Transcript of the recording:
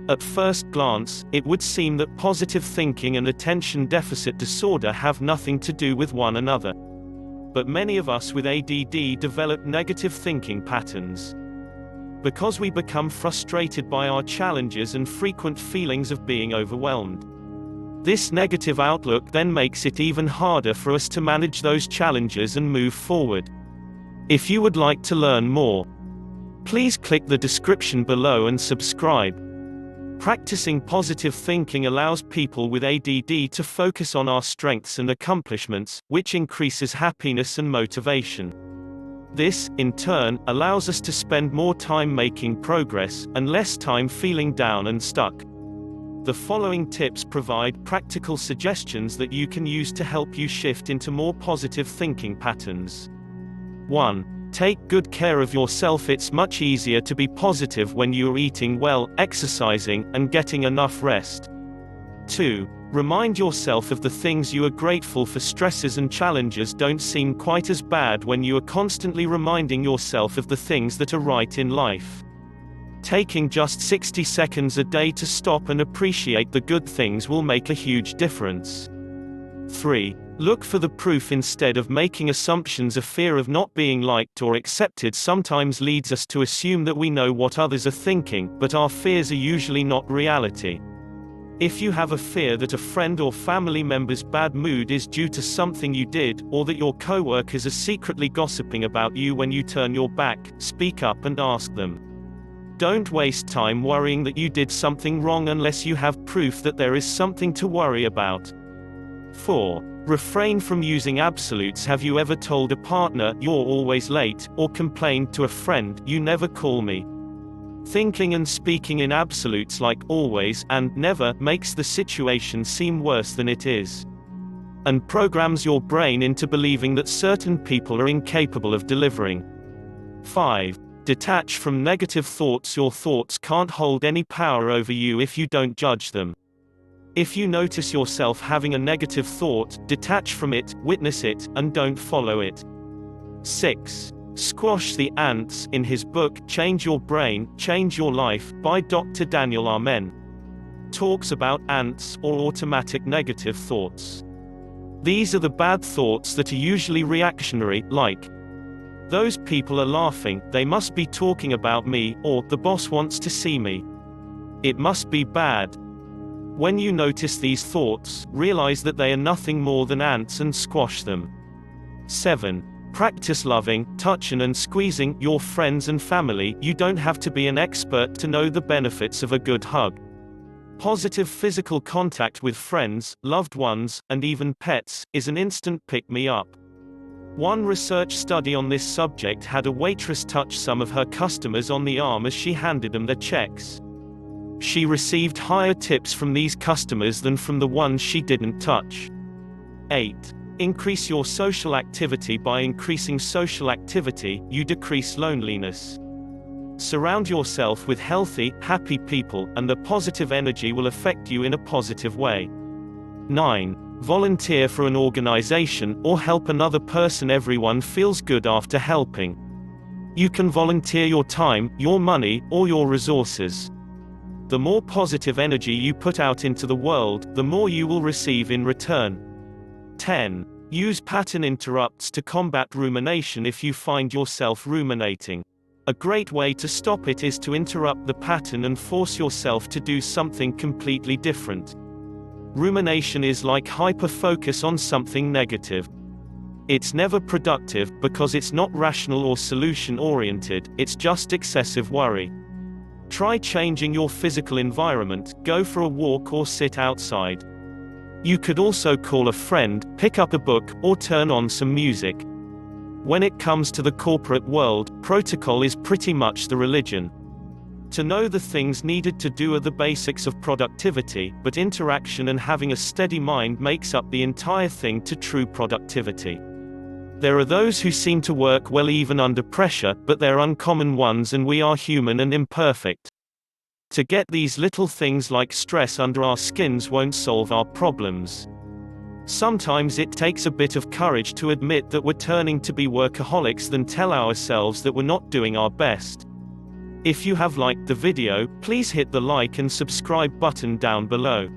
At first glance, it would seem that positive thinking and attention deficit disorder have nothing to do with one another. But many of us with ADD develop negative thinking patterns. Because we become frustrated by our challenges and frequent feelings of being overwhelmed. This negative outlook then makes it even harder for us to manage those challenges and move forward. If you would like to learn more, please click the description below and subscribe. Practicing positive thinking allows people with ADD to focus on our strengths and accomplishments, which increases happiness and motivation. This, in turn, allows us to spend more time making progress, and less time feeling down and stuck. The following tips provide practical suggestions that you can use to help you shift into more positive thinking patterns. 1. Take good care of yourself. It's much easier to be positive when you are eating well, exercising, and getting enough rest. 2. Remind yourself of the things you are grateful for. Stresses and challenges don't seem quite as bad when you are constantly reminding yourself of the things that are right in life. Taking just 60 seconds a day to stop and appreciate the good things will make a huge difference. 3. Look for the proof instead of making assumptions. A fear of not being liked or accepted sometimes leads us to assume that we know what others are thinking, but our fears are usually not reality. If you have a fear that a friend or family member's bad mood is due to something you did, or that your coworkers are secretly gossiping about you when you turn your back, speak up and ask them. Don't waste time worrying that you did something wrong unless you have proof that there is something to worry about. 4. Refrain from using absolutes. Have you ever told a partner, "You're always late," or complained to a friend, "You never call me"? Thinking and speaking in absolutes like always and never makes the situation seem worse than it is, and programs your brain into believing that certain people are incapable of delivering. 5. Detach from negative thoughts. Your thoughts can't hold any power over you if you don't judge them. If you notice yourself having a negative thought, detach from it, witness it, and don't follow it. 6. Squash the ants. In his book, Change Your Brain, Change Your Life, by Dr. Daniel Amen, talks about ants, or automatic negative thoughts. These are the bad thoughts that are usually reactionary, like, "Those people are laughing, they must be talking about me," or "The boss wants to see me. It must be bad." When you notice these thoughts, realize that they are nothing more than ants and squash them. 7. Practice loving, touching and squeezing your friends and family. You don't have to be an expert to know the benefits of a good hug. Positive physical contact with friends, loved ones, and even pets, is an instant pick-me-up. One research study on this subject had a waitress touch some of her customers on the arm as she handed them their checks. She received higher tips from these customers than from the ones she didn't touch. 8. Increase your social activity. By increasing social activity, you decrease loneliness. Surround yourself with healthy, happy people, and the positive energy will affect you in a positive way. 9. Volunteer for an organization, or help another person. Everyone feels good after helping. You can volunteer your time, your money, or your resources. The more positive energy you put out into the world, the more you will receive in return. 10. Use pattern interrupts to combat rumination. If you find yourself ruminating, a great way to stop it is to interrupt the pattern and force yourself to do something completely different. Rumination is like hyper-focus on something negative. It's never productive, because it's not rational or solution-oriented, it's just excessive worry. Try changing your physical environment, go for a walk or sit outside. You could also call a friend, pick up a book, or turn on some music. When it comes to the corporate world, protocol is pretty much the religion. To know the things needed to do are the basics of productivity, but interaction and having a steady mind makes up the entire thing to true productivity. There are those who seem to work well even under pressure, but they're uncommon ones, and we are human and imperfect. To get these little things like stress under our skins won't solve our problems. Sometimes it takes a bit of courage to admit that we're turning to be workaholics than tell ourselves that we're not doing our best. If you have liked the video, please hit the like and subscribe button down below.